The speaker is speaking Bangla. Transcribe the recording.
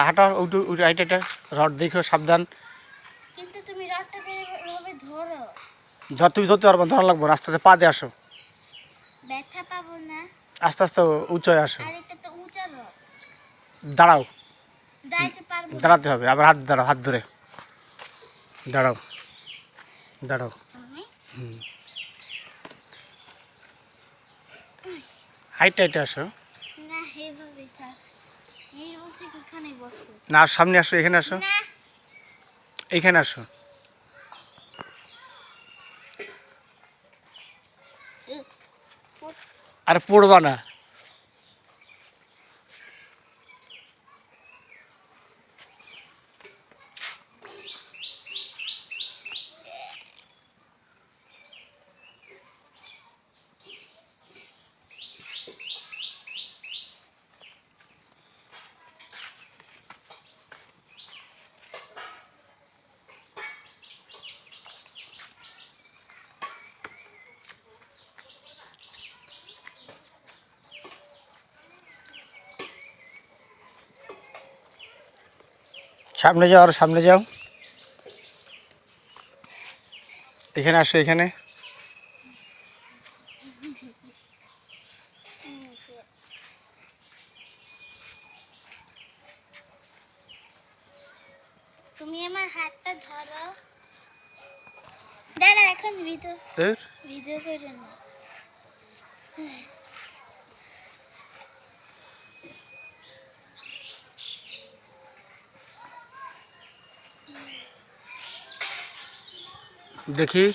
হাঁটা উঠু উঠে হাইটা রড দেখো সাবধান। কিন্তু তুমি রডটাকে এভাবে ধরো। তুমি ধরতে পারবো, ধরা লাগবো। আস্তে আস্তে পা দিয়ে আসো, ব্যথা পাবো না। আস্তে আস্তে উঁচু হয়ে আসো। আর এটা তো উঁচা রড। দাঁড়াও, দাঁড়াতে পারবো না। দাঁড়াতে হবে। আবার হাত দাঁড়াও, হাত ধরে দাঁড়াও, দাঁড়াও। হুম, হাইটে হাইটে আসো। না এইভাবে থাক। এই বলছি এখানে বসো। না, সামনে আসো, এখানে আসো, না এইখানে আসো। আর পড়বা না। সামনে যাও, আর সামনে যাও। এখানে আসো, এখানে। তুমি আমার হাতটা ধরো। দাঁড়া এখন ভিডিও করে না। দেখি